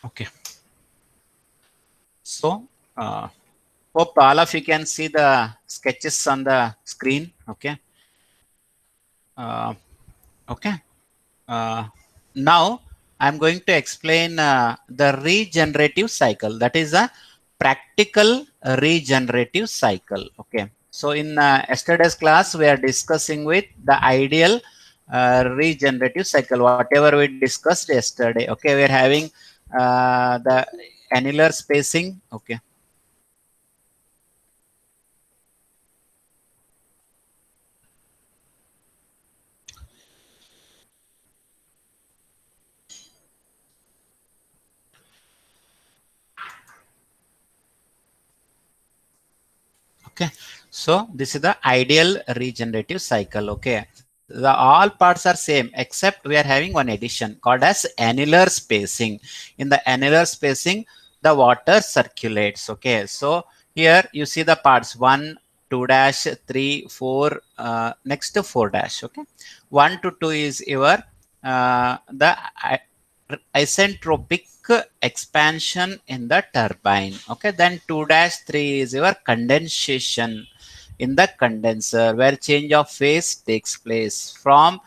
Okay. So, hope all of you can see the sketches on the screen. Okay. Uh, okay. Uh, Now I'm going to explain the regenerative cycle. That is a practical regenerative cycle. Okay. So in yesterday's class, we are discussing with the ideal regenerative cycle, whatever we discussed yesterday. Okay. We are having the annular spacing. Okay. Okay, so this is the ideal regenerative cycle. Okay, the all parts are same except we are having one addition called as annular spacing. In the annular spacing, the water circulates. Okay, so here you see the parts 1, 2 dash, 3, 4, next to 4 dash. Okay, 1 to 2 is your the isentropic expansion in the turbine. Okay, then 2 dash 3 is your condensation in the condenser where change of phase takes place. From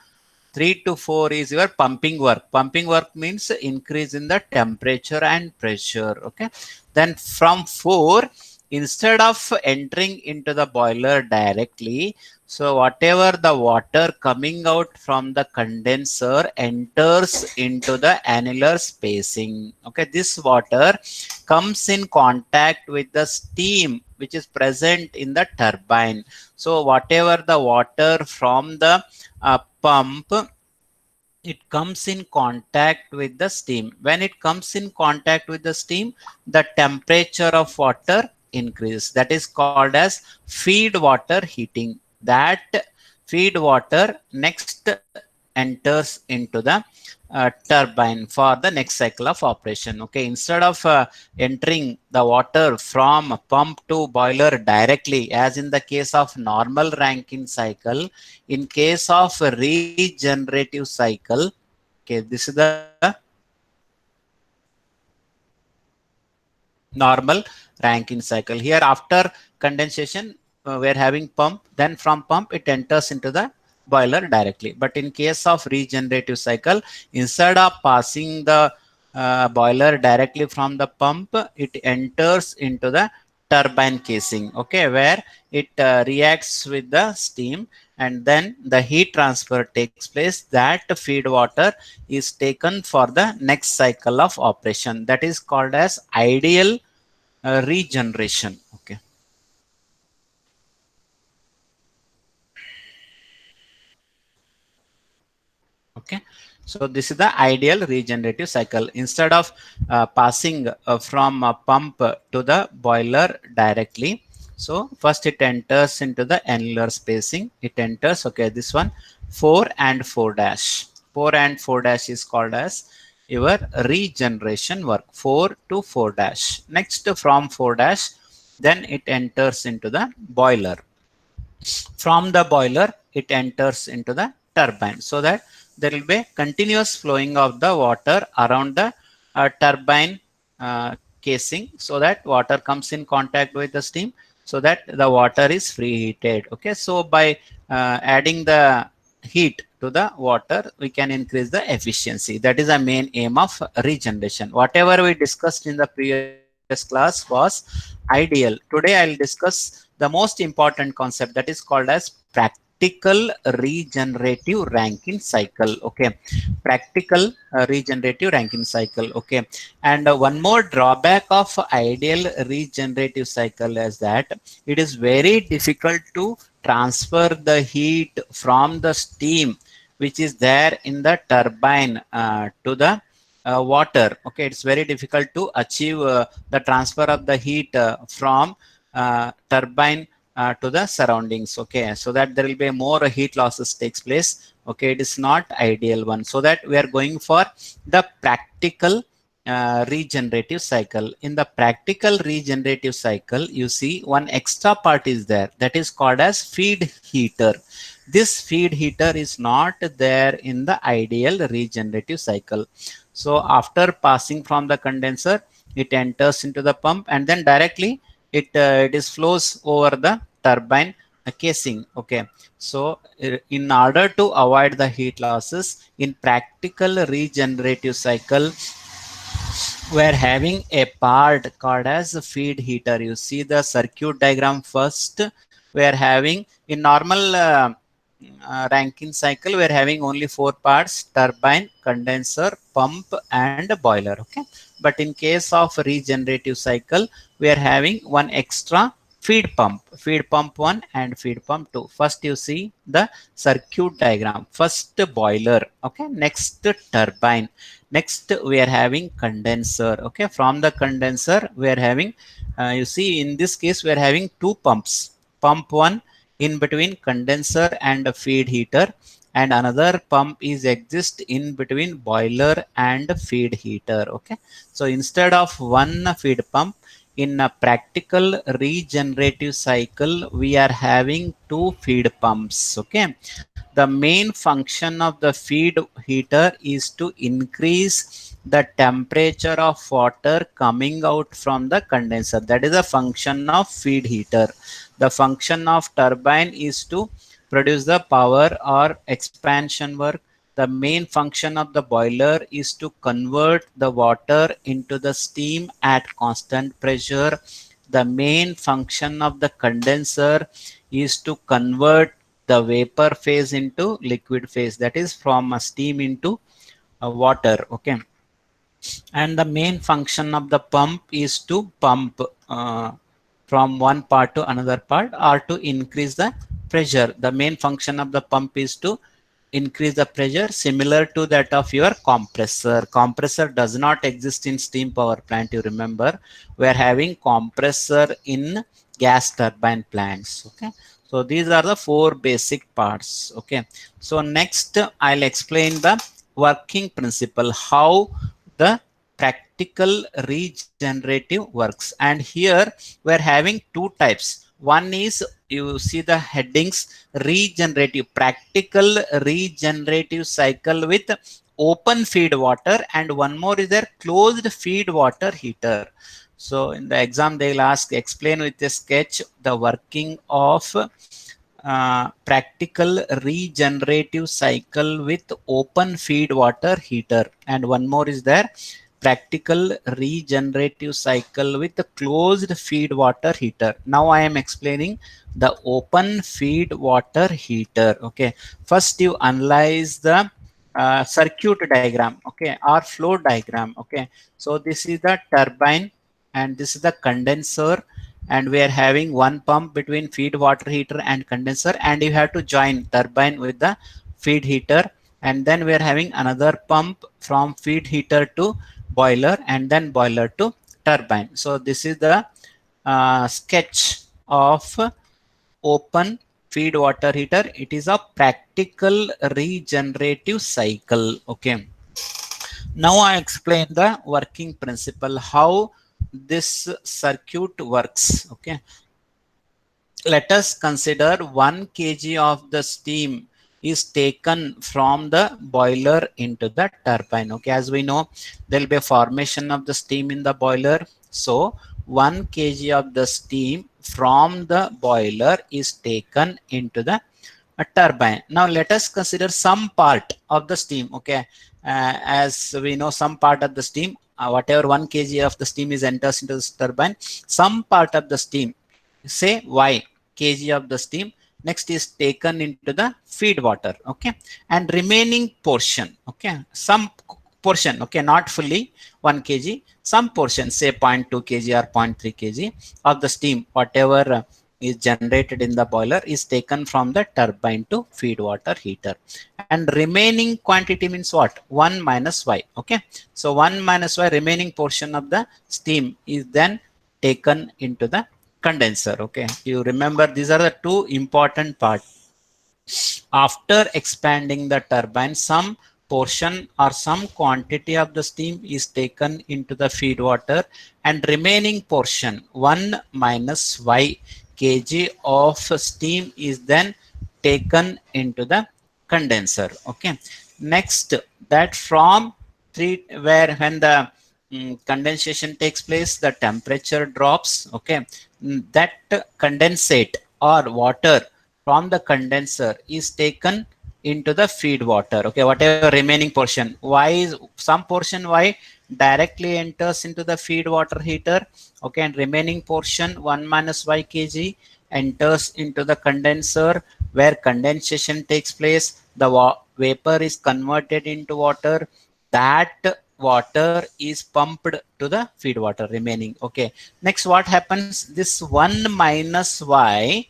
3 to 4 is your pumping work. Pumping work means increase in the temperature and pressure. Okay, then from 4, instead of entering into the boiler directly, so whatever the water coming out from the condenser enters into the annular spacing. Okay, this water comes in contact with the steam which is present in the turbine. So whatever the water from the pump, it comes in contact with the steam. When it comes in contact with the steam, the temperature of water increases. That is called as feed water heating. That feed water next enters into the turbine for the next cycle of operation. Okay, instead of entering the water from pump to boiler directly, as in the case of normal Rankine cycle, in case of regenerative cycle, okay, this is the normal Rankine cycle. Here after condensation, we're having pump, then from pump it enters into the boiler directly. But in case of regenerative cycle, instead of passing the boiler directly from the pump, it enters into the turbine casing. Okay, where it reacts with the steam, and then the heat transfer takes place. That feed water is taken for the next cycle of operation. That is called as ideal regeneration. Okay. Okay, so this is the ideal regenerative cycle. Instead of passing from a pump to the boiler directly, so first it enters into the annular spacing. It enters, okay, this one 4 and 4 dash. 4 and 4 dash is called as your regeneration work. 4 to 4 dash. Next from 4 dash, then it enters into the boiler. From the boiler, it enters into the turbine, so that there will be continuous flowing of the water around the turbine casing, so that water comes in contact with the steam, so that the water is free heated. Okay, so by adding the heat to the water, we can increase the efficiency. That is the main aim of regeneration. Whatever we discussed in the previous class was ideal. Today I'll discuss the most important concept, that is called as practical regenerative Rankine cycle. Okay, practical regenerative Rankine cycle. Okay, and one more drawback of ideal regenerative cycle is that it is very difficult to transfer the heat from the steam which is there in the turbine to the water. Okay, it's very difficult to achieve the transfer of the heat from turbine to the surroundings. Okay, so that there will be more heat losses takes place. Okay, it is not ideal one, so that we are going for the practical regenerative cycle. In the practical regenerative cycle, you see one extra part is there, that is called as feed heater. This feed heater is not there in the ideal regenerative cycle. So after passing from the condenser, it enters into the pump, and then directly it is flows over the turbine casing. Okay, so in order to avoid the heat losses in practical regenerative cycle, we're having a part called as a feed heater. You see the circuit diagram first. We're having in normal Rankine cycle, we're having only four parts: turbine, condenser, pump, and boiler. Okay, but in case of regenerative cycle, we are having one extra feed pump 1 and feed pump 2. First you see the circuit diagram. First boiler, okay, next turbine, next we are having condenser. Okay, from the condenser we are having you see in this case we are having two pumps: pump 1 in between condenser and a feed heater, and another pump is exist in between boiler and feed heater. Okay, so instead of one feed pump, in a practical regenerative cycle we are having two feed pumps. Okay, the main function of the feed heater is to increase the temperature of water coming out from the condenser. That is a function of feed heater. The function of turbine is to produce the power or expansion work. The main function of the boiler is to convert the water into the steam at constant pressure. The main function of the condenser is to convert the vapor phase into liquid phase, that is from a steam into a water. Okay, and the main function of the pump is to pump from one part to another part or to increase the pressure. The main function of the pump is to increase the pressure, similar to that of your compressor. Compressor does not exist in steam power plant, you remember. We are having compressor in gas turbine plants. Okay, so these are the four basic parts. Okay, so next I'll explain the working principle, how the practical regenerative works. And here we're having two types. One is, you see the headings: regenerative, practical regenerative cycle with open feed water, and one more is there, closed feed water heater. So in the exam they'll ask, explain with a sketch the working of practical regenerative cycle with open feed water heater, and one more is there, practical regenerative cycle with a closed feed water heater. Now I am explaining the open feed water heater. Okay, first you analyze the circuit diagram, okay, or flow diagram. Okay, so this is the turbine and this is the condenser, and we are having one pump between feed water heater and condenser, and you have to join turbine with the feed heater, and then we are having another pump from feed heater to boiler, and then boiler to turbine. So this is the sketch of open feed water heater. It is a practical regenerative cycle. Okay, now I explain the working principle, how this circuit works. Okay, let us consider 1 kg of the steam is taken from the boiler into the turbine. Okay, as we know, there will be a formation of the steam in the boiler. So 1 kg of the steam from the boiler is taken into the turbine. Now let us consider some part of the steam. Okay, as we know, some part of the steam, whatever 1 kg of the steam is enters into this turbine, some part of the steam, say y kg of the steam, next is taken into the feed water. Okay, and remaining portion, okay, some portion, okay, not fully 1 kg, some portion, say 0.2 kg or 0.3 kg of the steam, whatever is generated in the boiler, is taken from the turbine to feed water heater, and remaining quantity means what? 1 minus y. Okay, so 1 minus y, remaining portion of the steam, is then taken into the condenser. Okay, you remember these are the two important parts. After expanding the turbine, some portion or some quantity of the steam is taken into the feed water, and remaining portion 1 minus y kg of steam is then taken into the condenser. Okay, next, that from three, where when the condensation takes place, the temperature drops. Okay, that condensate or water from the condenser is taken into the feed water. Okay, whatever remaining portion, y is some portion y directly enters into the feed water heater. Okay, and remaining portion 1 minus y kg enters into the condenser, where condensation takes place. The vapor is converted into water. That water is pumped to the feed water remaining. Okay, next what happens, this 1 minus y,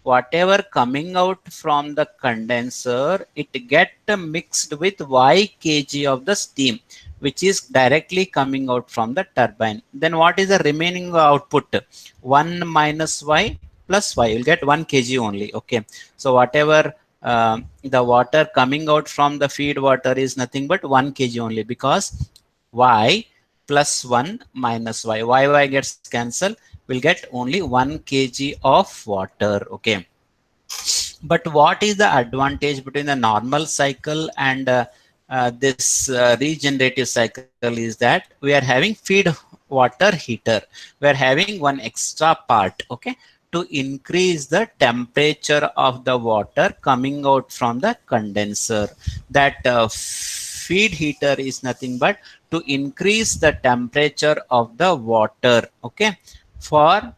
whatever coming out from the condenser, it get mixed with y kg of the steam, which is directly coming out from the turbine. Then what is the remaining output? 1 minus y plus y, you'll get 1 kg only. Okay, so whatever the water coming out from the feed water is nothing but 1 kg only, because y plus 1 minus y gets cancelled, will get only 1 kg of water. Okay, but what is the advantage between the normal cycle and this regenerative cycle is that we are having feed water heater. We are having one extra part, okay, to increase the temperature of the water coming out from the condenser. That feed heater is nothing but to increase the temperature of the water, okay, for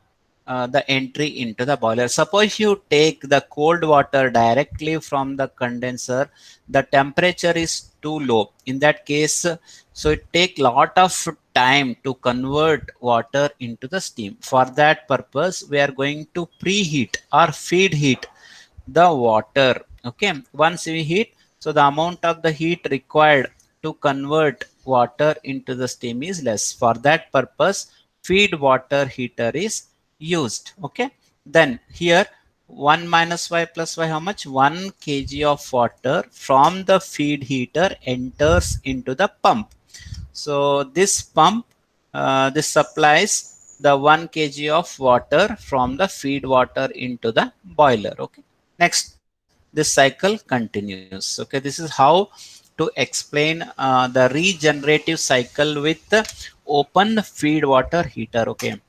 the entry into the boiler. Suppose you take the cold water directly from the condenser, the temperature is too low. In that case, so it take lot of time to convert water into the steam. For that purpose, we are going to preheat or feed heat the water. Okay, once we heat, so the amount of the heat required to convert water into the steam is less. For that purpose, feed water heater is used. Okay, then here 1 minus y plus y, how much? 1 kg of water from the feed heater enters into the pump. So this pump, this supplies the 1 kg of water from the feed water into the boiler. Okay, next this cycle continues. Okay, this is how to explain the regenerative cycle with the open feed water heater. Okay,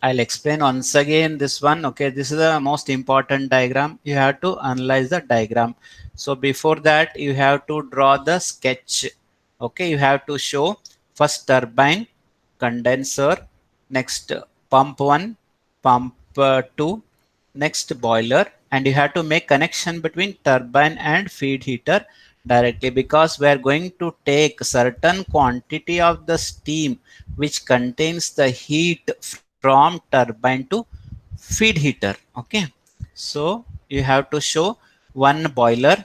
I'll explain once again this one. Okay, this is the most important diagram. You have to analyze the diagram. So before that, you have to draw the sketch. Okay, you have to show first turbine, condenser, next pump 1, pump 2, next boiler, and you have to make connection between turbine and feed heater directly, because we are going to take certain quantity of the steam which contains the heat from turbine to feed heater. Okay, so you have to show one boiler,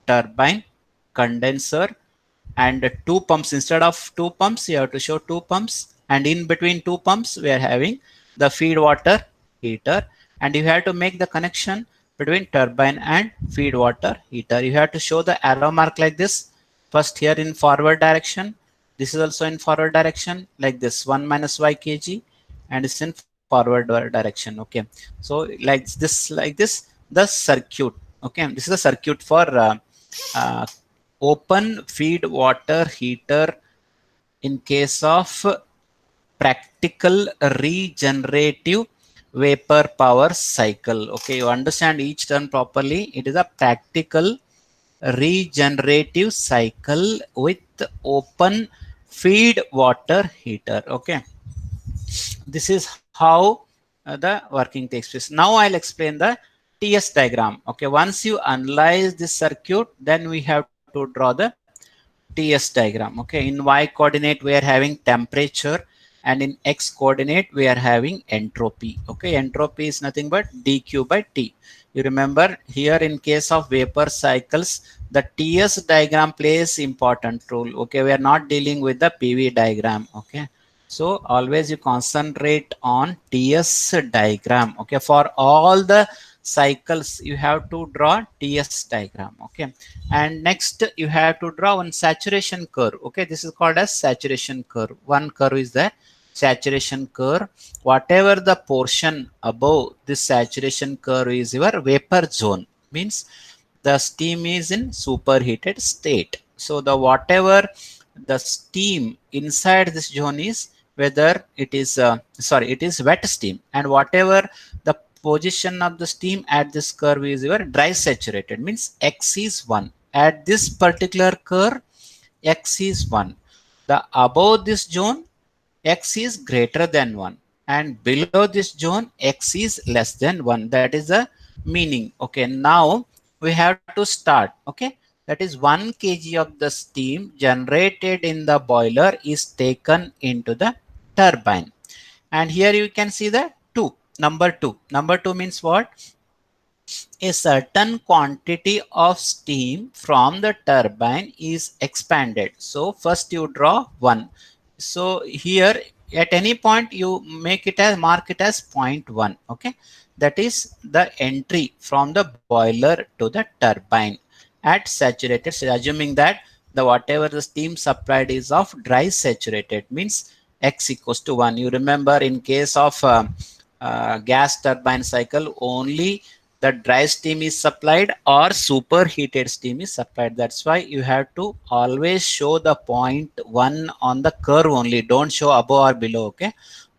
turbine, condenser, and two pumps. Instead of two pumps, you have to show two pumps, and in between two pumps we are having the feed water heater, and you have to make the connection between turbine and feed water heater. You have to show the arrow mark like this. First here in forward direction, this is also in forward direction like this, 1 minus y kg, and it's in forward direction. Okay, so like this the circuit. Okay, this is a circuit for uh, open feed water heater in case of practical regenerative vapor power cycle. Okay, you understand each term properly. It is a practical regenerative cycle with open feed water heater. Okay, this is how the working takes place. Now I'll explain the TS diagram. Okay, once you analyze this circuit, then we have to draw the TS diagram. Okay, in y coordinate we are having temperature, and in x coordinate we are having entropy. Okay, entropy is nothing but dq by t. You remember here in case of vapor cycles, the TS diagram plays important role. Okay, we are not dealing with the PV diagram. Okay, so always you concentrate on TS diagram. Okay, for all the cycles you have to draw TS diagram. Okay, and next you have to draw one saturation curve. Okay, this is called as saturation curve. One curve is the saturation curve. Whatever the portion above this saturation curve is your vapor zone, means the steam is in superheated state. So the whatever the steam inside this zone is whether it is sorry, it is wet steam, and whatever the position of the steam at this curve is your dry saturated, means x is 1 at this particular curve. X is 1. The above this zone, x is greater than 1, and below this zone, x is less than 1. That is the meaning. Okay, now we have to start. Okay, that is 1 kg of the steam generated in the boiler is taken into the turbine, and here you can see the 2, number 2. Number 2 means what? A certain quantity of steam from the turbine is expanded. So first you draw 1. So here at any point you make it as, mark it as 0.1. Okay, that is the entry from the boiler to the turbine at saturated. So assuming that the whatever the steam supplied is of dry saturated, means x equals to 1. You remember in case of gas turbine cycle, only the dry steam is supplied or superheated steam is supplied. That's why you have to always show the point 1 on the curve only. Don't show above or below. Okay,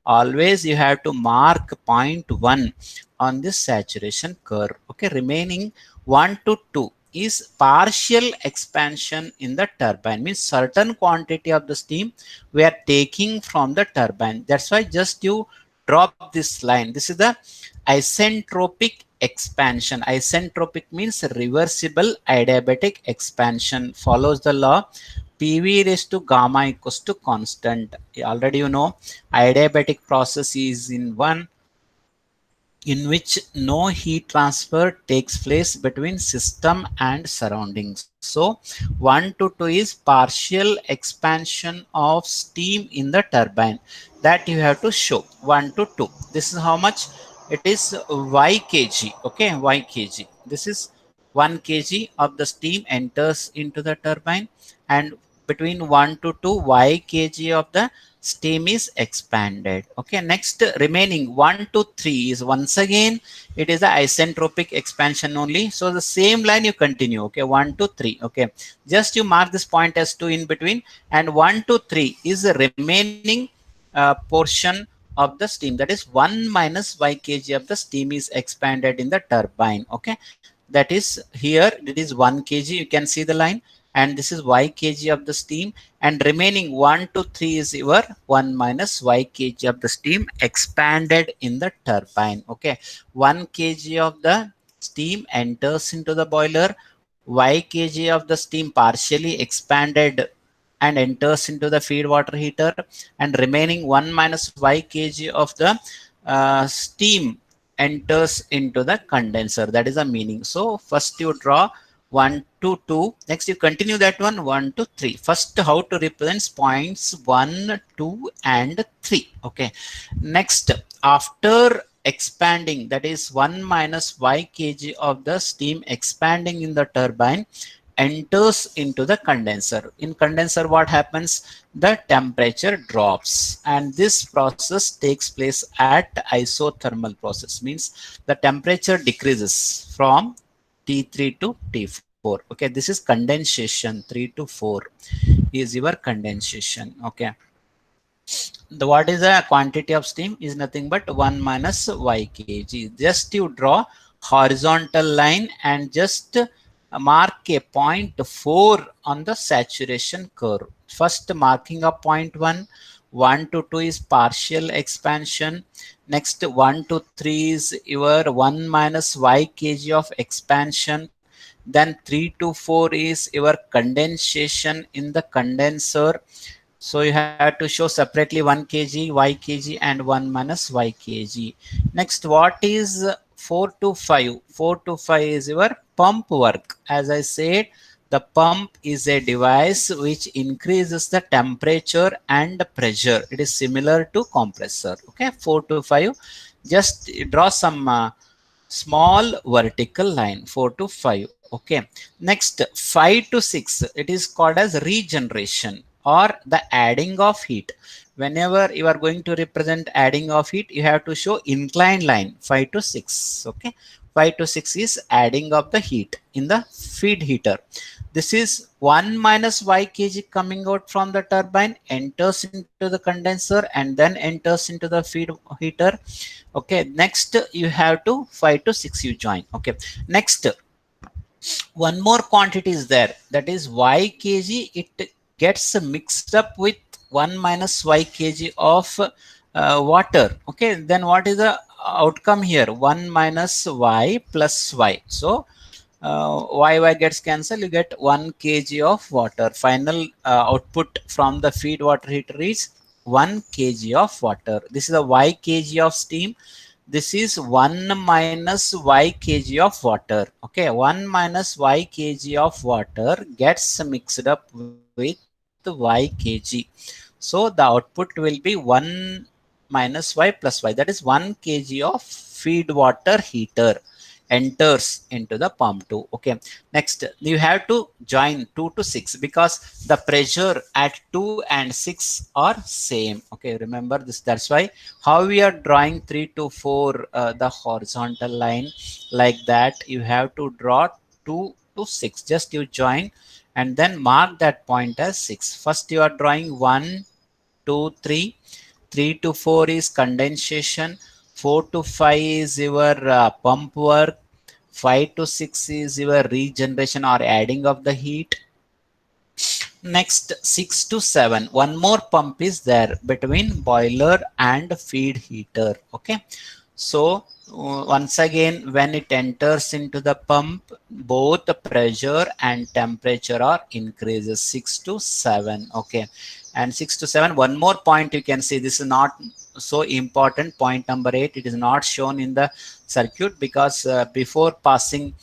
always you have to mark point 1 on this saturation curve. Okay, remaining 1 to 2 is partial expansion in the turbine, means certain quantity of the steam we are taking from the turbine. That's why just you drop this line. This is the isentropic expansion. Isentropic means reversible adiabatic expansion. Follows the law PV raised to gamma equals to constant. Already you know adiabatic process is in which no heat transfer takes place between system and surroundings. So 1 to 2 is partial expansion of steam in the turbine, that you have to show 1 to 2. This is how much it is, y kg. Okay, y kg. This is 1 kg of the steam enters into the turbine, and between 1 to 2 y kg of the steam is expanded. Okay, next remaining 1 to 3 is once again it is the isentropic expansion only. So the same line you continue. Okay, 1 to 3. Okay, just you mark this point as 2 in between, and 1 to 3 is the remaining portion of the steam, that is 1 minus y kg of the steam is expanded in the turbine. Okay, that is here it is 1 kg, you can see the line, and this is y kg of the steam, and remaining 1 to 3 is your 1 minus y kg of the steam expanded in the turbine. Okay, 1 kg of the steam enters into the boiler, y kg of the steam partially expanded and enters into the feed water heater, and remaining 1 minus y kg of the steam enters into the condenser. That is the meaning. So first you draw 1 to 2. Next you continue that one 1 to 3. First how to represent points 1, 2 and 3. Okay. Next, after expanding, that is 1 minus y kg of the steam expanding in the turbine enters into the condenser. In condenser what happens? The temperature drops, and this process takes place at isothermal process, means the temperature decreases from T3 to T4. Okay, this is condensation. 3 to 4 is your condensation. Okay, the what is the quantity of steam is nothing but 1 minus y kg. Just you draw horizontal line and just mark a point 4 on the saturation curve. First marking a point 1, 1 to 2 is partial expansion. Next 1 to 3 is your 1 minus y kg of expansion. Then 3 to 4 is your condensation in the condenser. So you have to show separately 1 kg, y kg and 1 minus y kg. Next, what is 4 to 5? 4 to 5 is your pump work. As I said, the pump is a device which increases the temperature and pressure. It is similar to compressor. Okay, 4 to 5. Just draw some small vertical line, 4 to 5. Okay, next 5 to 6, it is called as regeneration or the adding of heat. Whenever you are going to represent adding of heat, you have to show inclined line 5 to 6. Okay, 5 to 6 is adding of the heat in the feed heater. This is 1 minus y kg coming out from the turbine, enters into the condenser, and then enters into the feed heater. Okay, next you have to 5 to 6 you join. Okay, next one more quantity is there, that is y kg. It gets mixed up with 1 minus y kg of water. Okay, then what is the outcome here? 1 minus y plus y. So y gets cancelled, you get 1 kg of water. Final output from the feed water heater is 1 kg of water. This is a y kg of steam. This is 1 minus y kg of water. Okay, 1 minus y kg of water gets mixed up with y kg. So the output will be 1 minus y plus y, that is 1 kg of feed water heater enters into the pump 2. Okay, next you have to join 2 to 6 because the pressure at 2 and 6 are same. Okay, remember this. That's why how we are drawing 3 to 4 the horizontal line like that. You have to draw 2 to 6. Just you join and then mark that point as 6. First you are drawing 1 2 3. 3 to 4 is condensation. 4 to 5 is your pump work. 5 to 6 is your regeneration or adding of the heat. Next 6 to 7, one more pump is there between boiler and feed heater. Okay, so once again when it enters into the pump, both the pressure and temperature are increases 6 to 7. Okay, and 6 to 7, one more point you can see, this is not so important. Point number 8, it is not shown in the circuit because before passing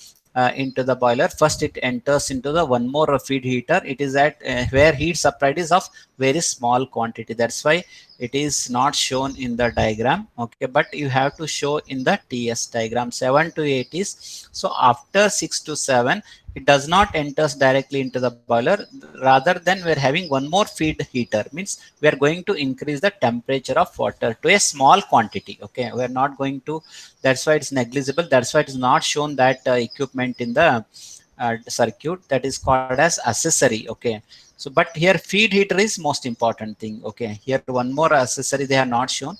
into the boiler, first it enters into the one more feed heater. It is at where heat supplied is of very small quantity. That's why it is not shown in the diagram. Okay, but you have to show in the TS diagram. 7 to 8 is, so after 6 to 7 it does not enters directly into the boiler. Rather than we're having one more feed heater, means we are going to increase the temperature of water to a small quantity. Okay, we're not going to, that's why it's negligible. That's why it is not shown that equipment in the circuit, that is called as accessory. Okay, so but here feed heater is most important thing. Okay, here one more accessory they have not shown.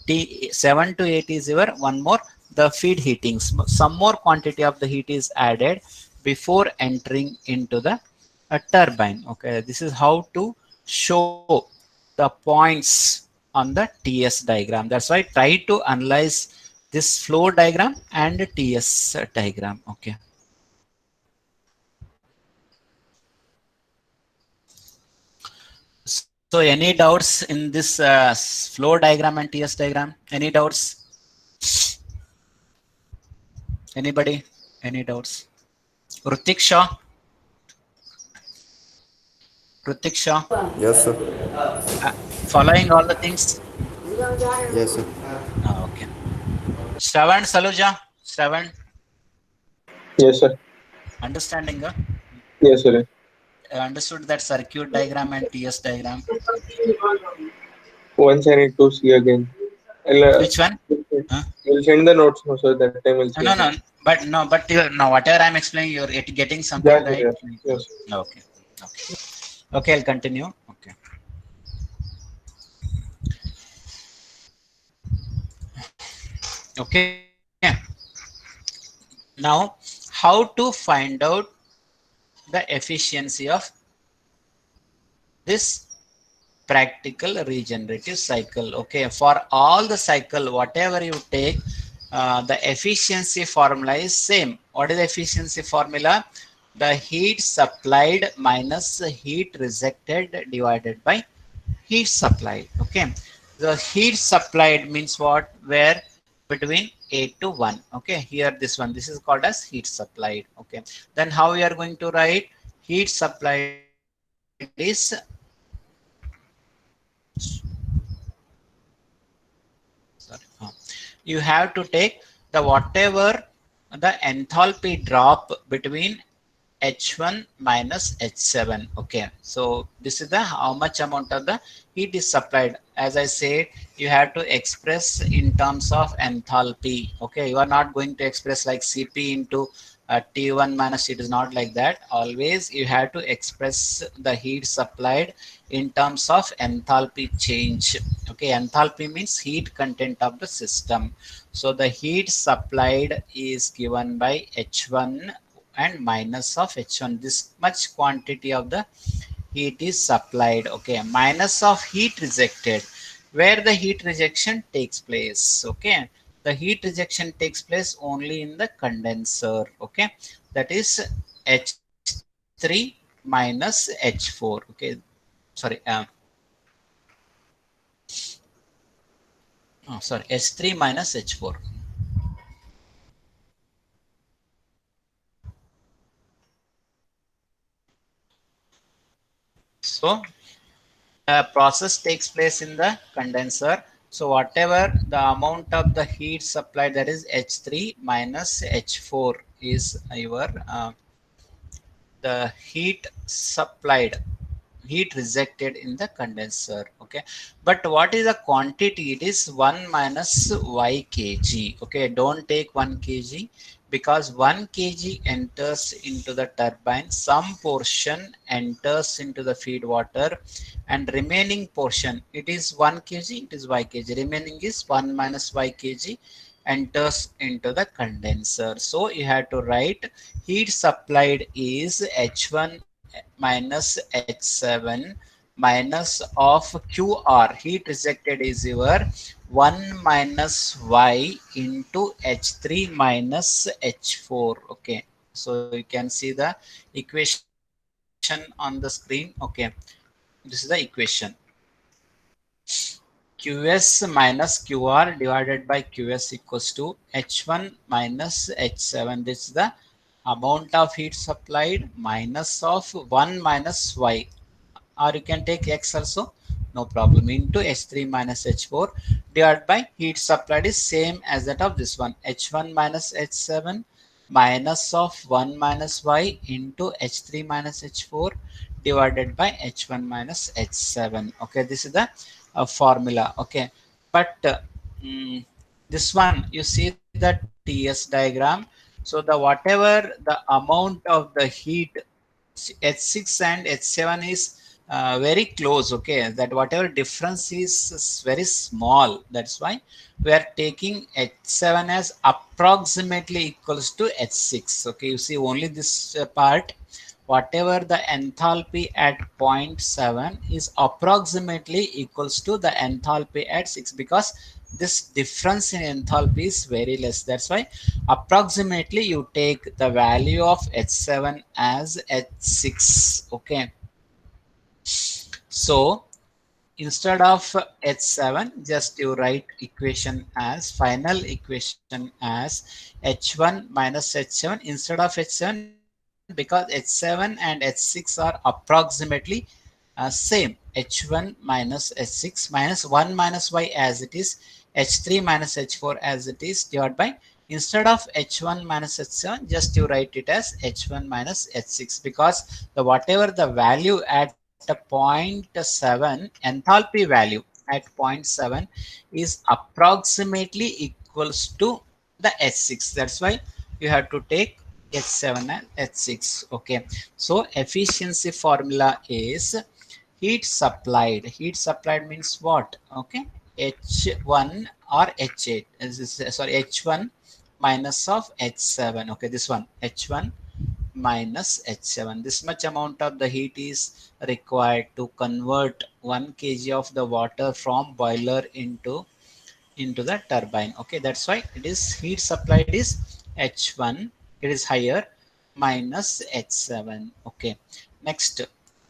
T7 to 8 is your one more the feed heatings. Some more quantity of the heat is added before entering into the turbine. Okay, this is how to show the points on the TS diagram. That's why try to analyze this flow diagram and TS diagram. Okay. So any doubts in this flow diagram and TS diagram? Any doubts? Anybody? Any doubts? Rutik Shah? Rutik Shah? Yes, sir. Following all the things? Yes, sir. Okay. Shravan Saluja? Shravan? Yes, sir. Understanding? Yes, sir. Understood that circuit diagram and TS diagram? Once I need to see again. Which one? Huh? We'll send the notes now, so that time we'll see No, again. but no, whatever I'm explaining, you're getting something Yeah, sir, right. yeah. Yes. Okay. Okay. Okay, I'll continue. Okay. Okay. Now, how to find out the efficiency of this practical regenerative cycle? Okay, for all the cycle, whatever you take, the efficiency formula is same. What is the efficiency formula? The heat supplied minus the heat rejected divided by heat supplied. Okay, the heat supplied means what? Where between 8 to 1. Okay, here this one, this is called as heat supplied. Okay, then how we are going to write? Heat supplied is, sorry, you have to take the whatever the enthalpy drop between H1 minus H7. Okay, so this is the how much amount of the heat is supplied. As I said, you have to express in terms of enthalpy. Okay, you are not going to express like Cp into T1 minus. It is not like that. Always you have to express the heat supplied in terms of enthalpy change. Okay, enthalpy means heat content of the system. So the heat supplied is given by H1 and minus of H1. This much quantity of the heat is supplied. Okay, minus of heat rejected, where the heat rejection takes place. Okay, the heat rejection takes place only in the condenser. Okay, that is H3 minus H4. Okay, sorry, sorry, H3 minus H4. So process takes place in the condenser. So whatever the amount of the heat supplied, that is H3 minus H4 is your the heat supplied, heat rejected in the condenser. Okay, but what is the quantity? It is 1 minus y kg. Okay, don't take 1 kg, because 1 kg enters into the turbine, some portion enters into the feed water, and remaining portion, it is 1 kg, it is y kg, remaining is 1 minus y kg enters into the condenser. So you have to write heat supplied is H1 minus H7 minus of QR. Heat rejected is your 1 minus Y into H3 minus H4. Okay, so you can see the equation on the screen. Okay, this is the equation. Qs minus Qr divided by Qs equals to H1 minus H7. This is the amount of heat supplied minus of 1 minus Y, or you can take X also, no problem, into H3 minus H4 divided by heat supplied is same as that of this one, H1 minus H7 minus of 1 minus Y into H3 minus H4 divided by H1 minus H7. Okay, this is the formula. Okay, but this one, you see the TS diagram. So the whatever the amount of the heat, H6 and H7 is very close. Okay, that whatever difference is very small. That's why we are taking H7 as approximately equals to H6. Okay, you see only this part, whatever the enthalpy at 0.7 is approximately equals to the enthalpy at 6, because this difference in enthalpy is very less. That's why approximately you take the value of H7 as H6. Okay, so instead of H7, just you write equation as final equation as H1 minus H7 instead of H7, because H7 and H6 are approximately same. H1 minus H6 minus 1 minus Y as it is, H3 minus H4 as it is, divided by, instead of H1 minus H7, just you write it as H1 minus H6, because the whatever the value at 0.7 enthalpy value at 0.7 is approximately equals to the H6. That's why you have to take H7 and H6. Okay, so efficiency formula is heat supplied. Heat supplied means what? Okay, H1 or H8, sorry, H1 minus of H7. Okay, this one, H1 minus H7. This much amount of the heat is required to convert 1 kg of the water from boiler into the turbine. Okay, that's why it is heat supplied is H1, it is higher, minus H7. Okay, next,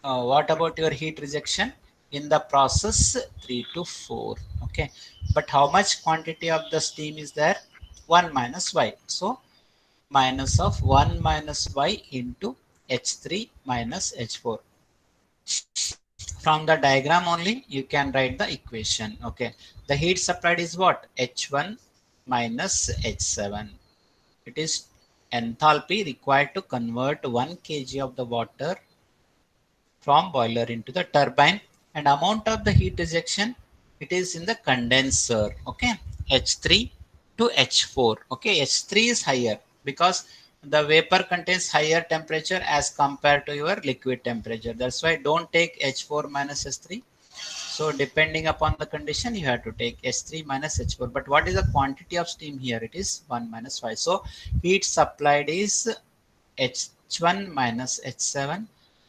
what about your heat rejection in the process 3 to 4? Okay, but how much quantity of the steam is there? 1 minus Y. So minus of 1 minus Y into H3 minus H4. From the diagram only you can write the equation. Okay, the heat supplied is what? H1 minus H7. It is enthalpy required to convert 1 kg of the water from boiler into the turbine, and amount of the heat rejection, it is in the condenser. Okay, H3 to H4. Okay, H3 is higher because the vapor contains higher temperature as compared to your liquid temperature. That's why don't take H4 minus H3. So depending upon the condition, you have to take H3 minus H4. But what is the quantity of steam here? It is 1 minus 5. So heat supplied is H1 minus H7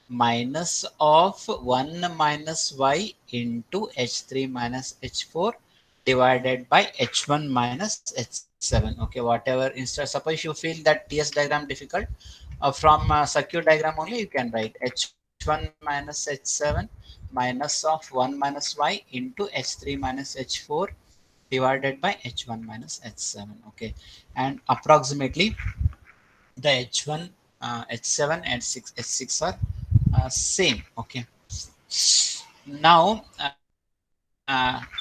minus of 1 minus Y into H3 minus H4 divided by H1 minus H7. Okay, whatever, instead, suppose you feel that TS diagram difficult, from circuit diagram only you can write H1 minus H7 minus of 1 minus Y into H3 minus H4 divided by H1 minus H7. Okay, and approximately the H1, H7 and H6 are same. Okay, now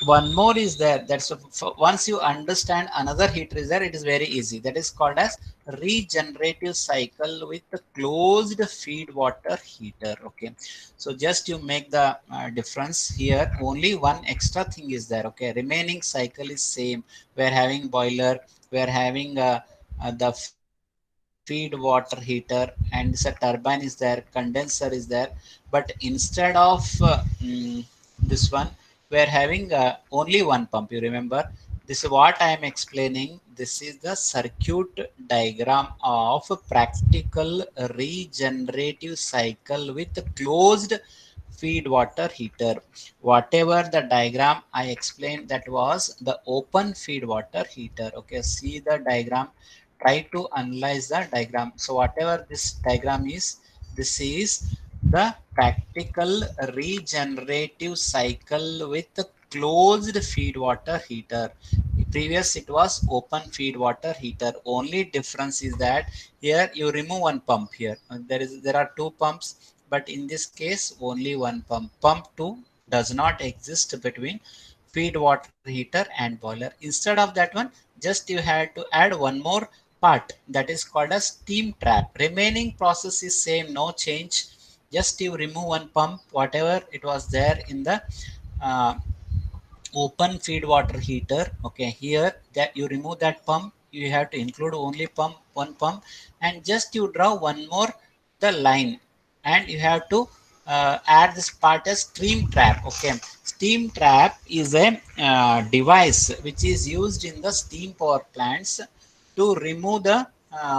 one more is there. That's once you understand another heat is there, it is very easy. That is called as regenerative cycle with the closed feed water heater. Okay, so just you make the difference here. Only one extra thing is there. Okay, remaining cycle is same. We are having boiler. We are having the feed water heater, and this turbine is there, condenser is there. But instead of this one, we are having only one pump. You remember, this is what I am explaining. This is the circuit diagram of practical regenerative cycle with closed feed water heater. Whatever the diagram I explained, that was the open feed water heater. Okay, see the diagram, try to analyze the diagram. So whatever this diagram is, this is the practical regenerative cycle with the closed feed water heater. Previous it was open feed water heater. Only difference is that here you remove one pump. Here there are two pumps, but in this case only one pump. Pump 2 does not exist between feed water heater and boiler. Instead of that one, just you had to add one more part, that is called a steam trap. Remaining process is same, no change. Just you remove one pump, whatever it was there in the uh, open feed water heater. Okay, here that you remove that pump, you have to include only pump, one pump, and just you draw one more the line, and you have to add this part as steam trap. Okay, steam trap is a device which is used in the steam power plants to remove the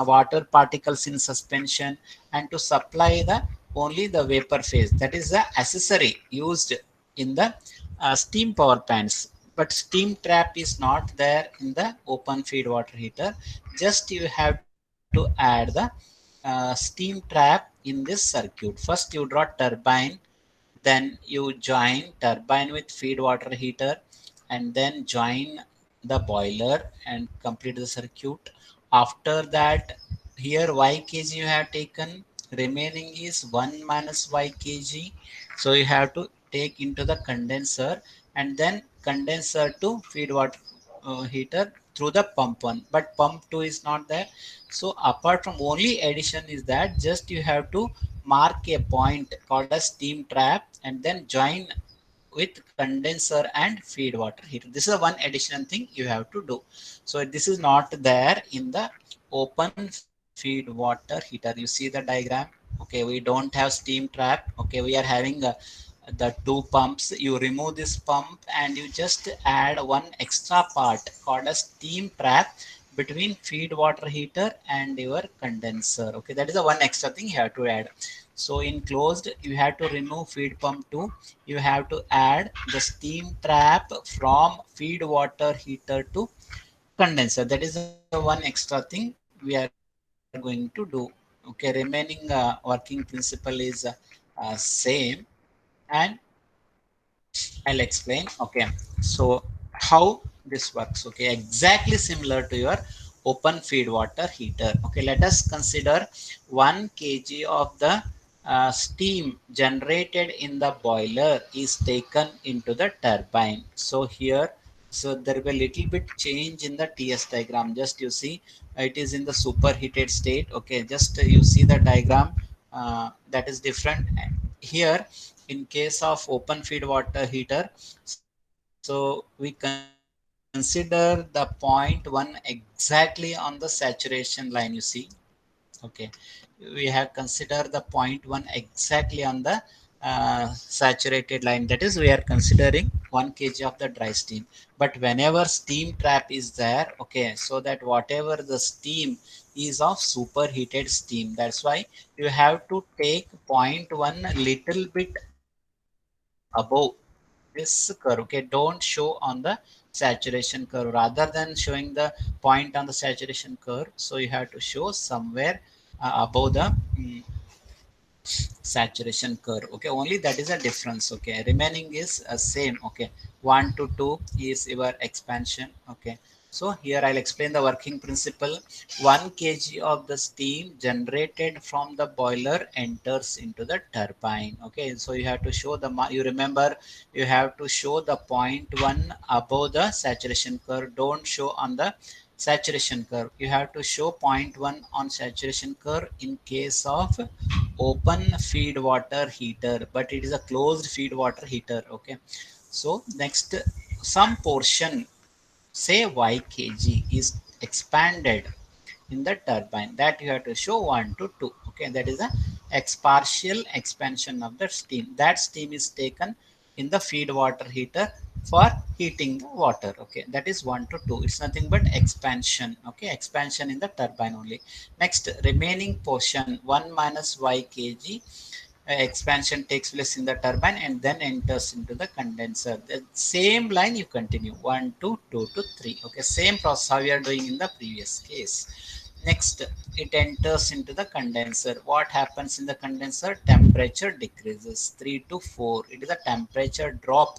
water particles in suspension and to supply the only the vapor phase. That is the accessory used in the steam power plants. But steam trap is not there in the open feed water heater. Just you have to add the steam trap in this circuit. First you draw turbine, then you join turbine with feed water heater, and then join the boiler and complete the circuit. After that, here y kg you have taken, remaining is 1 minus y kg. So you have to take into the condenser, and then condenser to feed water heater through the pump 1, but pump 2 is not there. So apart from, only addition is that just you have to mark a point called a steam trap and then join with condenser and feed water heater. This is a one additional thing you have to do. So this is not there in the open feed water heater. You see the diagram. Okay, we don't have steam trap. Okay, we are having the two pumps. You remove this pump and you just add one extra part called a steam trap between feed water heater and your condenser. Okay, that is the one extra thing you have to add. So in closed, you have to remove feed pump 2. You have to add the steam trap from feed water heater to condenser. That is the one extra thing we are going to do. Okay, remaining working principle is same, and I'll explain. Okay, so how this works. Okay, exactly similar to your open feed water heater. Okay, let us consider 1 kg of the steam generated in the boiler is taken into the turbine. So here So there will be a little bit change in the TS diagram. Just you see, it is in the superheated state. Okay, just you see the diagram that is different here. In case of open feed water heater, so we consider the point 1 exactly on the saturation line. You see, okay, we have considered the point 1 exactly on the saturated line, that is we are considering 1 kg of the dry steam. But whenever steam trap is there, okay, so that whatever the steam is of superheated steam, that's why you have to take point 1 little bit above this curve. Okay, don't show on the saturation curve. Rather than showing the point on the saturation curve, so you have to show somewhere above the saturation curve. Okay, only that is a difference. Okay, remaining is same. Okay, 1 to 2 is your expansion. Okay, so here I'll explain the working principle. 1 kg of the steam generated from the boiler enters into the turbine. Okay, so you have to show the, you remember, you have to show the point 1 above the saturation curve. Don't show on the saturation curve. You have to show point 1 on saturation curve in case of open feed water heater, but it is a closed feed water heater. Okay, so next, some portion, say y kg, is expanded in the turbine, that you have to show 1 to 2. Okay, that is a partial expansion of the steam. That steam is taken in the feed water heater for heating the water. Okay, that is 1 to 2. It's nothing but expansion. Okay, expansion in the turbine only. Next, remaining portion 1 minus y kg, expansion takes place in the turbine and then enters into the condenser. The same line you continue 1 to 2 to 3. Okay, same process how we are doing in the previous case. Next, it enters into the condenser. What happens in the condenser? Temperature decreases 3 to 4. It is a temperature drop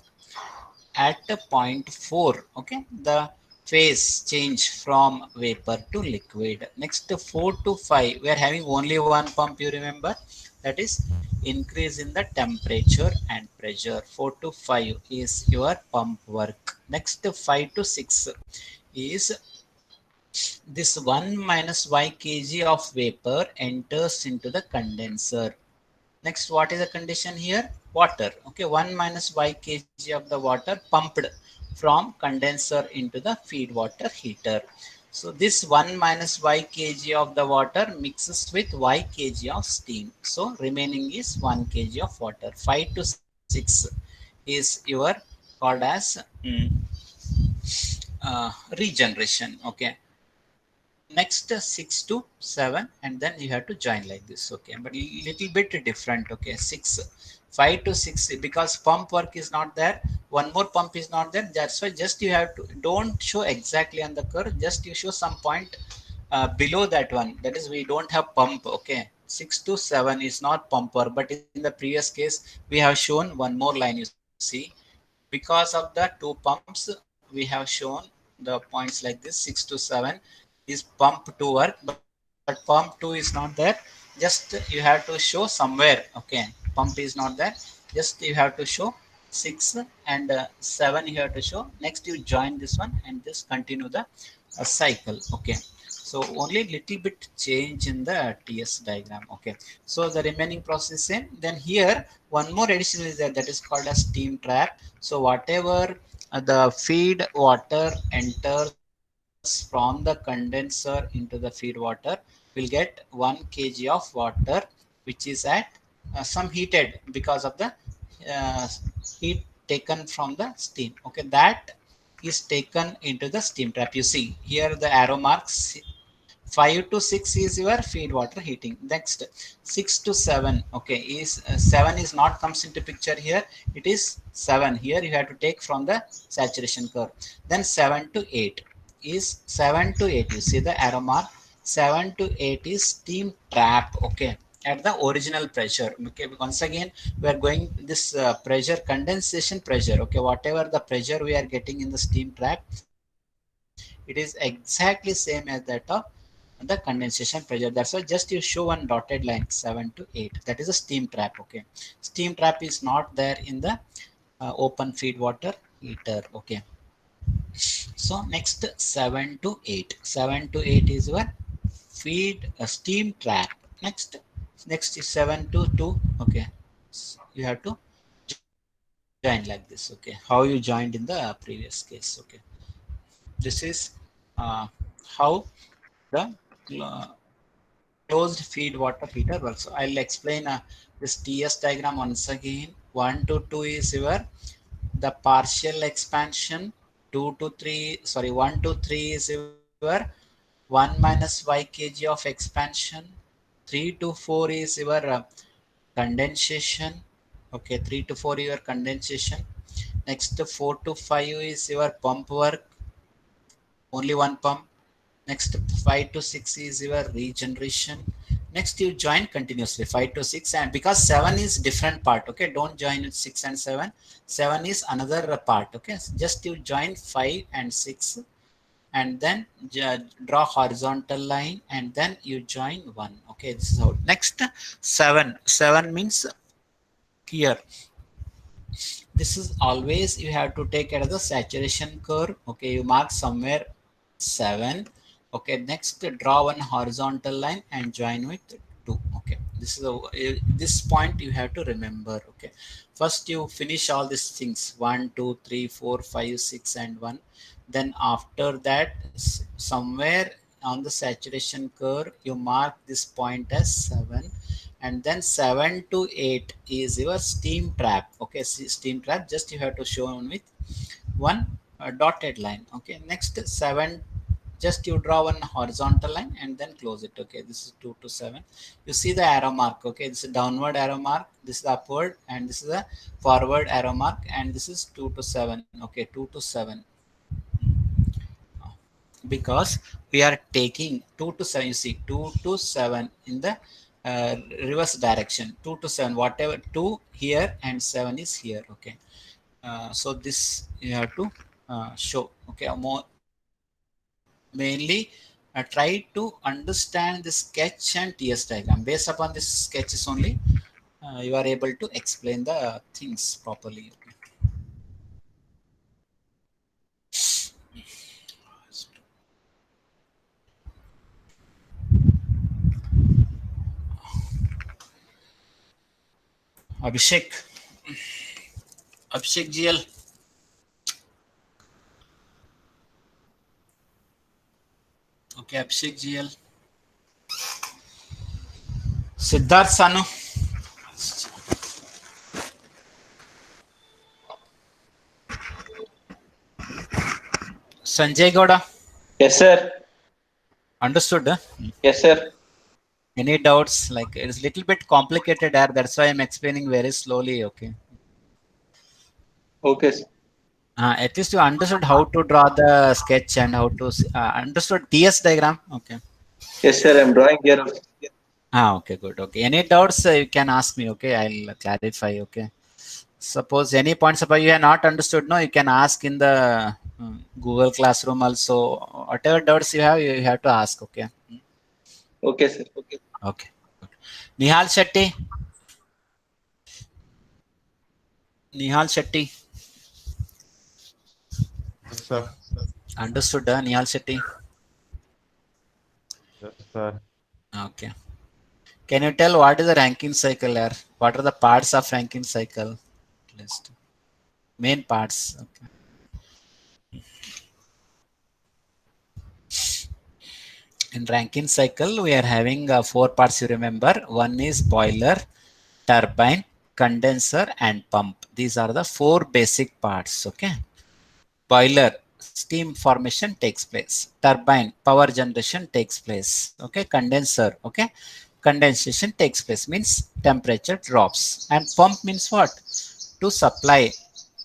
at point 4. Okay, the phase change from vapor to liquid. Next, 4 to 5, we are having only one pump, you remember, that is increase in the temperature and pressure. 4 to 5 is your pump work. Next, 5 to 6 is this 1 minus y kg of vapor enters into the condenser. Next, what is the condition here? Water. Okay, 1 minus y kg of the water pumped from condenser into the feed water heater. So this 1 minus y kg of the water mixes with y kg of steam. So remaining is 1 kg of water. 5 to 6 is your called as regeneration. Okay, next 6 to 7, and then you have to join like this. Okay, but little bit different. Okay, 6, 5 to 6, because pump work is not there, one more pump is not there, that's why just you have to, don't show exactly on the curve, just you show some point below that one, that is we don't have pump. Okay, 6 to 7 is not pump work, but in the previous case we have shown one more line. You see, because of the two pumps we have shown the points like this. 6 to 7 is pump 2 work, but pump 2 is not there. Just you have to show somewhere. Okay, pump is not there, just you have to show 6 and 7 you have to show. Next you join this one and just continue the cycle. Okay, so only little bit change in the TS diagram. Okay, so the remaining process is same. Then here one more addition is there, that is called as steam trap. So whatever the feed water enters from the condenser into the feed water will get 1 kg of water, which is at some heated because of the uh, heat taken from the steam. Okay, that is taken into the steam trap. You see here the arrow marks. 5 to 6 is your feed water heating. Next, 6 to 7, okay, is 7 is not comes into picture here. It is 7 here, you have to take from the saturation curve. Then 7 to 8 is 7 to 8, you see the arrow mark. 7 to 8 is steam trap. Okay, at the original pressure. Okay, once again we are going this pressure, condensation pressure. Okay, whatever the pressure we are getting in the steam trap, it is exactly same as that of the condensation pressure. That's why just you show one dotted line 7 to 8, that is a steam trap. Okay, steam trap is not there in the open feed water heater. Okay, So next 7 to 8. 7 to 8 is your feed a steam trap. Next is 7 to 2. Okay. You have to join like this. Okay. How you joined in the previous case. Okay. This is how the closed feed water heater works. So I'll explain this TS diagram once again. 1 to 2 is your the partial expansion. 2 to 3, sorry, 1 to 3 is your 1 minus y kg of expansion. 3 to 4 is your condensation. Okay, 3 to 4 your condensation. Next 4 to 5 is your pump work, only one pump. Next 5 to 6 is your regeneration. Next you join continuously 5 to 6, and because 7 is different part, okay, don't join it 6 and 7. 7 is another part, okay, so just you join 5 and 6 and then draw horizontal line and then you join 1. Okay, this is how. Next 7 means here, this is always you have to take it as a saturation curve. Okay, you mark somewhere 7. Okay, next draw one horizontal line and join with 2. Okay, this is this point you have to remember. Okay, first you finish all these things 1 2 3 4 5 6 and 1. Then after that somewhere on the saturation curve you mark this point as 7, and then 7 to 8 is your steam trap. Okay, steam trap, just you have to show on with one dotted line. Okay, next 7, just you draw one horizontal line and then close it. Okay, this is 2 to 7. You see the arrow mark. Okay, this is downward arrow mark, this is upward, and this is a forward arrow mark, and this is 2 to 7. Okay, 2 to 7, because we are taking 2 to 7. You see 2 to 7 in the reverse direction. 2 to 7, whatever 2 here and 7 is here. Okay, so this you have to show. Okay, more mainly try to understand the sketch and TS diagram. Based upon this sketches only you are able to explain the things properly. Abhishek GL. Okay, Abhishek GL. Siddharth Sanu. Sanjay Gowda. Yes, sir. Understood? Yes, sir. Any doubts? Like it's a little bit complicated there. That's why I'm explaining very slowly. Okay. Okay, sir. At least you understood how to draw the sketch and how to understood TS diagram. Okay. Yes, sir. I'm drawing here. Okay, good. Okay. Any doubts you can ask me. Okay, I'll clarify. Okay. Suppose any points about you have not understood, no, you can ask in the Google Classroom also. Whatever doubts you have to ask. Okay. Okay, sir. Okay. Okay. Good. Nihal Shetty. Nihal Shetty. Yes, sir. Understood, Nihal Shetty? Yes, sir. Okay. Can you tell what is the Rankine cycle here? What are the parts of Rankine cycle? List. Main parts. Okay. In Rankine cycle, we are having 4 parts, you remember. One is boiler, turbine, condenser, and pump. These are the 4 basic parts. Okay. Boiler, steam formation takes place. Turbine, power generation takes place. Okay. Condenser, okay, condensation takes place, means temperature drops. And pump means what? To supply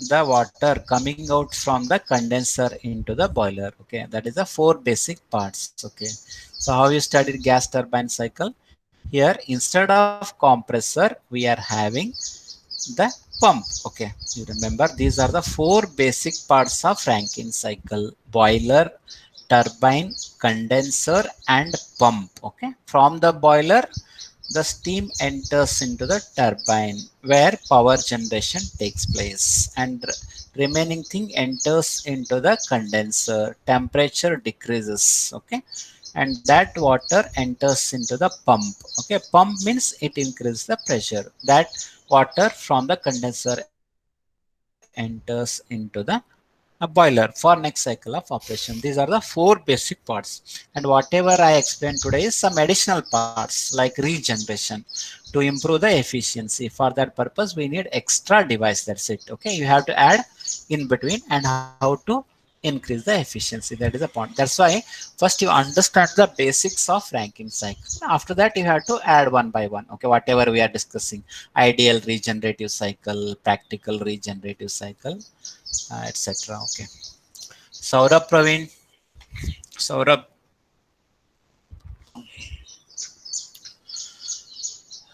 the water coming out from the condenser into the boiler. Okay, that is the 4 basic parts. Okay, so how you studied gas turbine cycle? Here instead of compressor we are having the pump. Okay, you remember these are the 4 basic parts of Rankine cycle: boiler, turbine, condenser, and pump. Okay, from the boiler the steam enters into the turbine where power generation takes place, and remaining thing enters into the condenser. Temperature decreases, okay, and that water enters into the pump. Okay, pump means it increases the pressure. That water from the condenser enters into the a boiler for next cycle of operation. These are the four basic parts, and whatever I explained today is some additional parts like regeneration to improve the efficiency. For that purpose we need extra device, that's it. Okay, you have to add in between and how to increase the efficiency. That is the point. That's why first you understand the basics of Rankine cycle. After that you have to add one by one. Okay, whatever we are discussing, ideal regenerative cycle, practical regenerative cycle, etc. Okay. Saurabh, Praveen. Saurabh.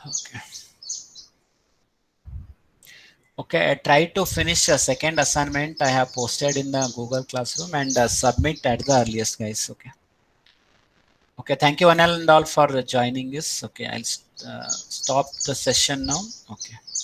Okay. Okay, I try to finish a second assignment I have posted in the Google Classroom and submit at the earliest, guys. Okay. Okay, thank you one and all for joining this. Okay, I'll stop the session now. Okay.